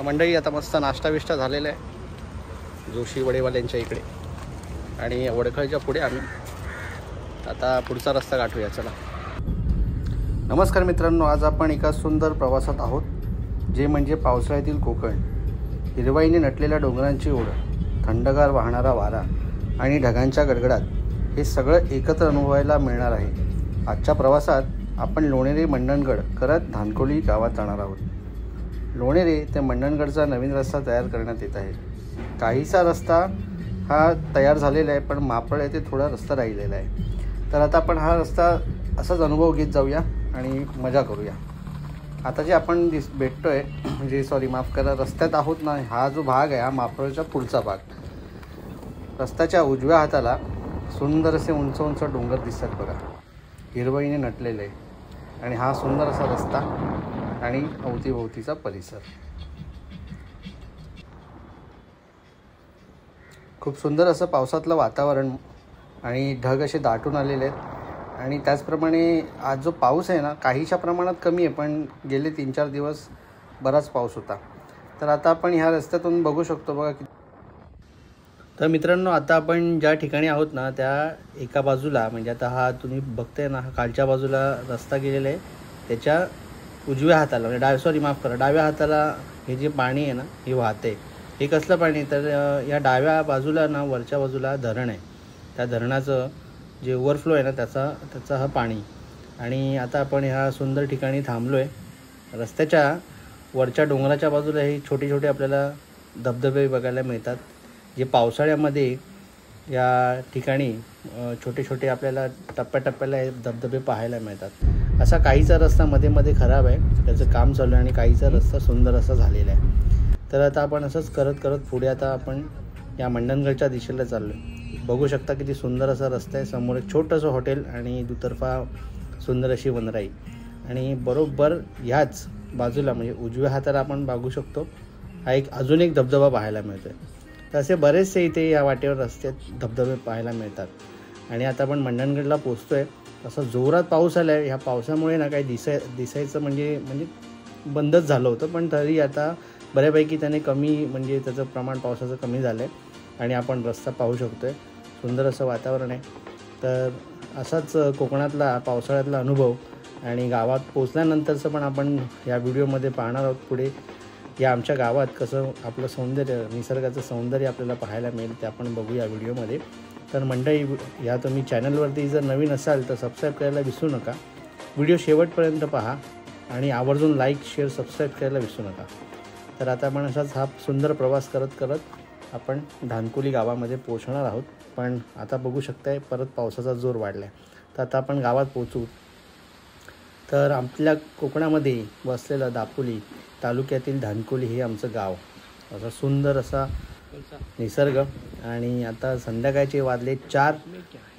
मंडळी आता मस्त नाश्ता बिष्टा झालेला आहे जोशी वडेवाल्यांच्या इकडे आणि वडखळच्या पुढे आम्ही आता पुढचा रस्ता गाठूया. चला. नमस्कार मित्रांनो, आज आपण एका सुंदर प्रवासात आहोत जे म्हणजे पावसाळ्यातील कोकण. हिरवाईने नटलेल्या डोंगरांची ओढ, थंडगार वाहणारा वारा आणि ढगांच्या गडगडाट हे सगळं एकत्र अनुभवायला मिळणार आहे. आजच्या प्रवासात आपण लोणेरे मंडणगड करत धानकोली गावात जाणार आहोत. लोणेरे ते मंडणगडचा नवीन रस्ता तयार करण्यात येत आहे. काहीसा रस्ता हा तयार झालेला आहे, पण मापळ येथे थोडा रस्ता राहिलेला आहे. तर आता आपण हा रस्ता असाच अनुभव घेत जाऊया आणि मजा करूया. आता जे आपण भेटतो आहे म्हणजे माफ करा, रस्त्यात आहोत ना, हा जो भाग आहे हा मापळचा पुढचा भाग. रस्त्याच्या उजव्या हाताला सुंदर असे उंच उंच डोंगर दिसतात बघा, हिरवळीने नटलेले. आणि हा सुंदर असा रस्ता आणि अवतीभोवतीचा परिसर. खूप सुंदर असं पावसातलं वातावरण आणि ढग असे दाटून आलेले आहेत. आणि त्याचप्रमाणे आज जो पाऊस आहे ना, काहीशा प्रमाणात कमी आहे, पण गेले 3-4 दिवस बराच पाऊस होता. तर आता आपण ह्या रस्त्यातून बघू शकतो बघा की. तर मित्रांनो, आता आपण ज्या ठिकाणी आहोत ना, त्या एका बाजूला म्हणजे आता हा तुम्ही बघताय ना, हा कालच्या बाजूला रस्ता गेलेला आहे. त्याच्या उजव्या हाताला म्हणजे डाव्या हाताला हे जे पाणी आहे ना हे वाहते. हे कसलं पाणी, तर या डाव्या बाजूला ना वरच्या बाजूला धरण आहे. त्या धरणाचं जे ओव्हरफ्लो आहे ना त्याचा हा पाणी. आणि आता आपण ह्या सुंदर ठिकाणी थांबलो आहे. रस्त्याच्या वरच्या डोंगराच्या बाजूला हे छोटे छोटे आपल्याला धबधबे बघायला मिळतात, जे पावसाळ्यामध्ये या ठिकाणी छोटे छोटे आपल्याला टप्प्याटप्प्याला हे धबधबे पाहायला मिळतात. असा काहीचा रस्ता मध्ये मध्ये खराब आहे, त्याचं काम चालू आहे, आणि काहीचा रस्ता सुंदर असा झालेला आहे. तर आता आपण असंच करत करत पुढे आता आपण या मंडणगडच्या दिशेला चाललो आहे. बघू शकता किती सुंदर असा रस्ता आहे. समोर एक छोटंसं हॉटेल आणि दुतर्फा सुंदर अशी वनराई. आणि बरोबर ह्याच बाजूला म्हणजे उजव्या हाताला आपण बघू शकतो हा अजून एक धबधबा पाहायला मिळतो आहे. तर असे बरेचसे इथे या वाटेवर रस्त्यात धबधबे पाहायला मिळतात. आणि आता आपण मंडणगडला पोचतो आहे. असं जोरात पाऊस आला आहे. ह्या पावसामुळे ना काही दिसायचं म्हणजे बंदच झालं होतं, पण तरी आता बऱ्यापैकी त्याने कमी म्हणजे त्याचं प्रमाण पावसाचं कमी झालं आहे आणि आपण रस्ता पाहू शकतो आहे. सुंदर असं वातावरण आहे. तर असाच कोकणातला पावसाळ्यातला अनुभव आणि गावात पोचल्यानंतरचं पण आपण या व्हिडिओमध्ये पाहणार आहोत. पुढे या आमच्या गावात कसं आपलं सौंदर्य, निसर्गाचं सौंदर्य आपल्याला पाहायला मिळेल ते आपण बघू या व्हिडिओमध्ये. तर मंडळी, या तुम्ही चॅनलवरती जर नवीन असाल तर सबस्क्राईब करायला विसरू नका. व्हिडिओ शेवटपर्यंत पहा आणि आवर्जून लाईक, शेअर, सबस्क्राईब करायला विसरू नका. तर आता आपण असाच हा सुंदर प्रवास करत करत आपण धानकोली गावामध्ये पोहोचणार आहोत. पण आता बघू शकताय परत पावसाचा जोर वाढला आहे. तर आता आपण गावात पोहोचू. तर आपल्या कोकणामध्ये वसलेलं दापोली तालुक्यातील धानकोली हे आमचं गाव. असा सुंदर असा निसर्ग. आणि आता संध्याकाळचे वाजले 4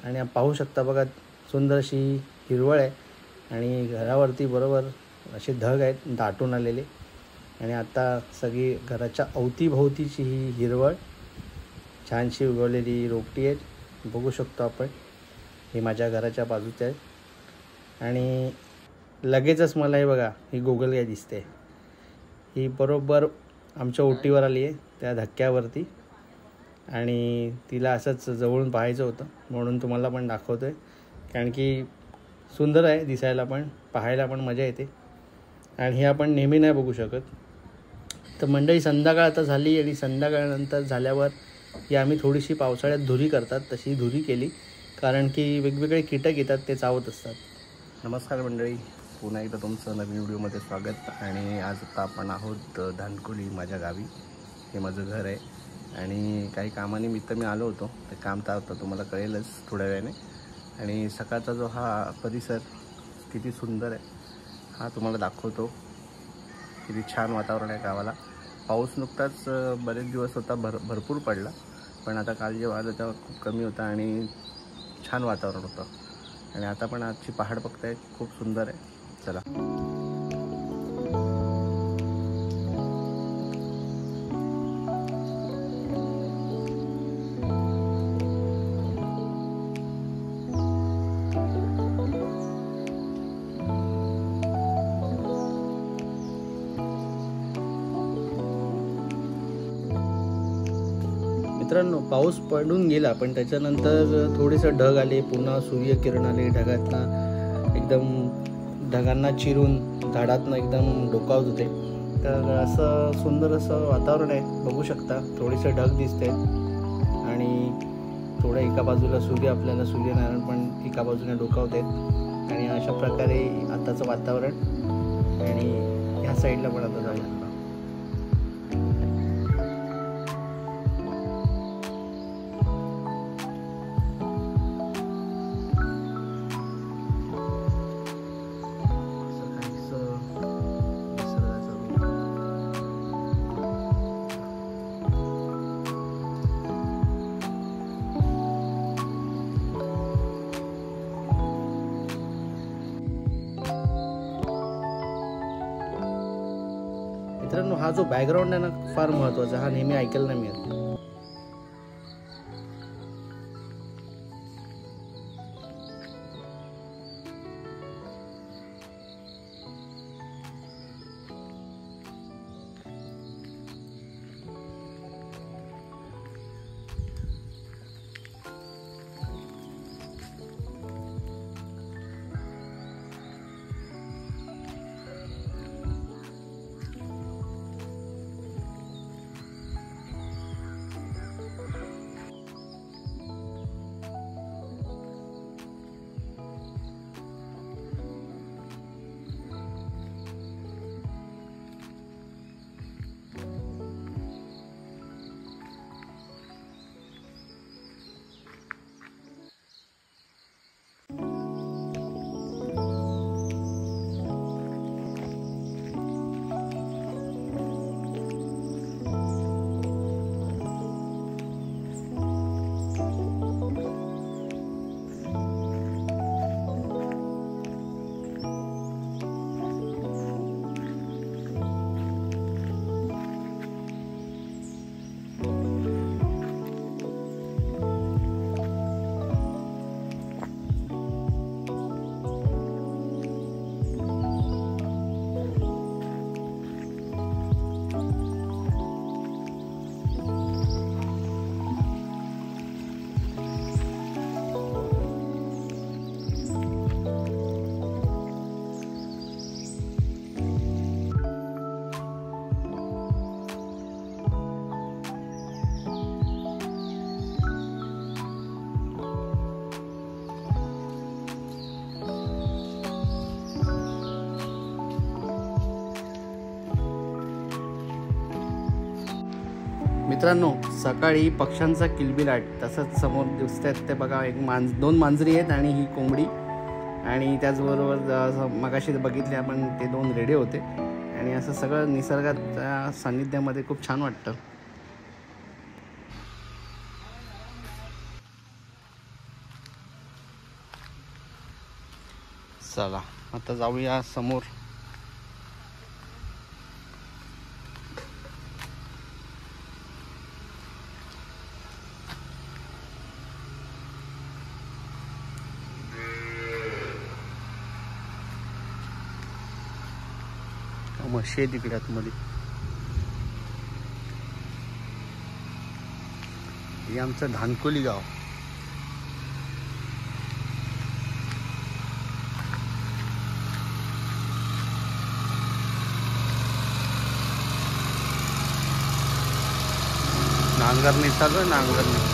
आणि पाहू शकता बघा सुंदर अशी हिरवळ आहे आणि घरावरती बरोबर असे ढग आहेत दाटून आलेले. आणि आता सगळी घराच्या अवतीभोवतीची ही हिरवळ, छानशी उगवलेली रोपटी आहेत, बघू शकतो आपण. हे माझ्या घराच्या बाजूचे आहे. आणि लगेचच मला हे बघा ही गोगलगाय दिसते. ही बरोबर आमच्या ओटीवर आली आहे त्या धक्क्यावरती. आणि तिला असंच जवळून पाहायचं होतं म्हणून तुम्हाला पण दाखवतो आहे, कारण की सुंदर आहे दिसायला पण, पाहायला पण मजा येते. आणि हे आपण नेहमी नाही बघू शकत. तर मंडळी, संध्याकाळ आता झाली आणि संध्याकाळनंतर झाल्यावर ही आम्ही थोडीशी पावसाळ्यात धुरी करतात तशी धुरी केली, कारण की वेगवेगळे कीटक येतात ते चावत असतात. नमस्कार मंडळी, पुन्हा एकदा तुमचं नवीन व्हिडिओमध्ये स्वागत. आणि आज आता आपण आहोत धानकोली, माझ्या गावी. हे माझं घर आहे आणि काही कामानिमित्त मी आलो होतो. ते काम तर होतं तुम्हाला कळेलच थोड्या वेळाने. आणि सकाळचा जो हा परिसर किती सुंदर आहे हा तुम्हाला दाखवतो. किती छान वातावरण आहे गावाला. पाऊस नुकताच बरेच दिवस होता, भरपूर पडला, पण आता काल जेव्हा आलं तेव्हा खूप कमी होता आणि छान वातावरण होतं. आणि आता पण आजची पहाड बघताय, खूप सुंदर आहे. चला. मित्रांनो, पाऊस पडून गेला पण त्याच्यानंतर थोडेसे ढग आले, पुन्हा सूर्यकिरण आले ढगातनं, एकदम ढगांना चिरून झाडातनं एकदम डोकावत होते. तर असं सुंदर असं वातावरण आहे, बघू शकता. थोडेसे ढग दिसत आहेत आणि थोडं एका बाजूला सूर्यनारायण पण एका बाजूने डोकावत आहेत आणि अशा प्रकारे आताचं वातावरण. आणि ह्या साईडला पण आता जाऊया. मित्रांनो, हा जो बॅकग्राऊंड आहे ना, फार महत्त्वाचा. हा नेहमी ऐकायला नाही मिळत. मित्रांनो, सकाळी पक्ष्यांचा किलबिलाट, तसंच समोर दिसत आहेत ते बघा, एक दोन मांजरी आहेत आणि ही कोंबडी. आणि त्याचबरोबर मगाशी बघितले आपण ते 2 रेडे होते. आणि असं सगळं निसर्गाच्या सान्निध्यामध्ये खूप छान वाटतं. चला आता जाऊया समोर. म्हशी आहे तिकडे आतमध्ये. हे आमचं धानकोली गाव. नांगरणी चालू आहे, नांगरणी.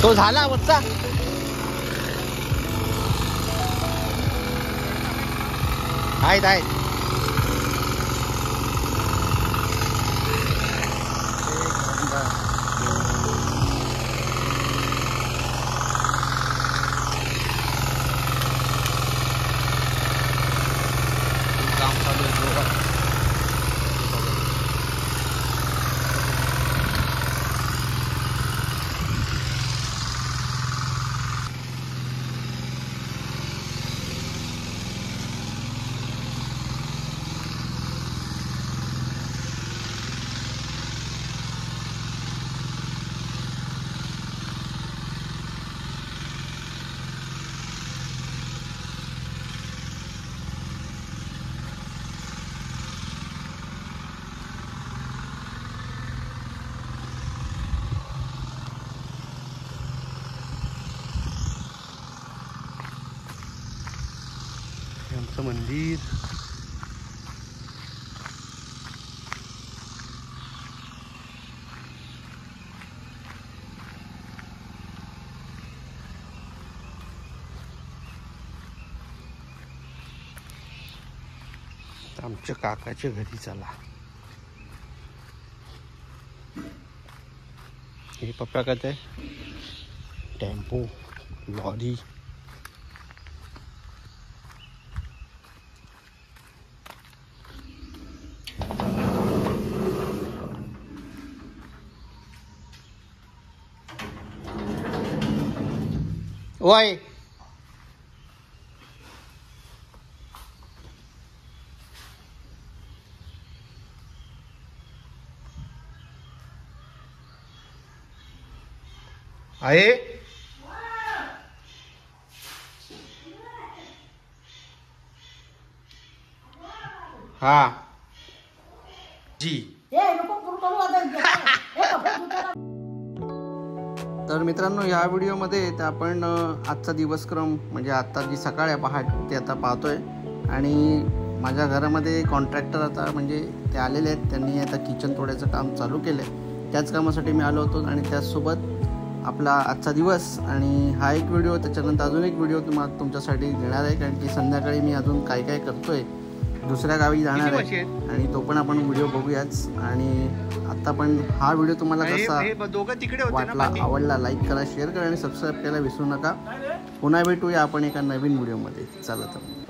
तो झाला वरचा आहेत काम चालू आहे जोरात. आमचं मंदिर आमच्या काकाच्या घरी चला. हे पप्पा कहते टेम्पो लॉरी ओए आए हाँ जी. तर मित्रांनो ह्या व्हिडिओमध्ये तर आपण आजचा दिवसक्रम म्हणजे आता जी सकाळ आहे पहाट ते आता पाहतोय. आणि माझ्या घरामध्ये कॉन्ट्रॅक्टर आता म्हणजे ते आलेले आहेत. त्यांनी आता किचन तोडायचं काम चालू केलं आहे. त्याच कामासाठी मी आलो होतो आणि त्याचसोबत आपला आजचा दिवस आणि हा एक व्हिडिओ त्याच्यानंतर अजून एक व्हिडिओ तुमच्यासाठी देणार आहे. कारण की संध्याकाळी मी अजून काय काय करतोय दुसऱ्या गावी जाणार आहे आणि तो पण आपण व्हिडिओ बघूयाच. आणि आता पण हा व्हिडिओ तुम्हाला कसा वाटला आवडला लाईक करा शेअर करा आणि सबस्क्राईब करायला विसरू नका. पुन्हा भेटूया आपण एका नवीन व्हिडिओमध्ये. चला तर.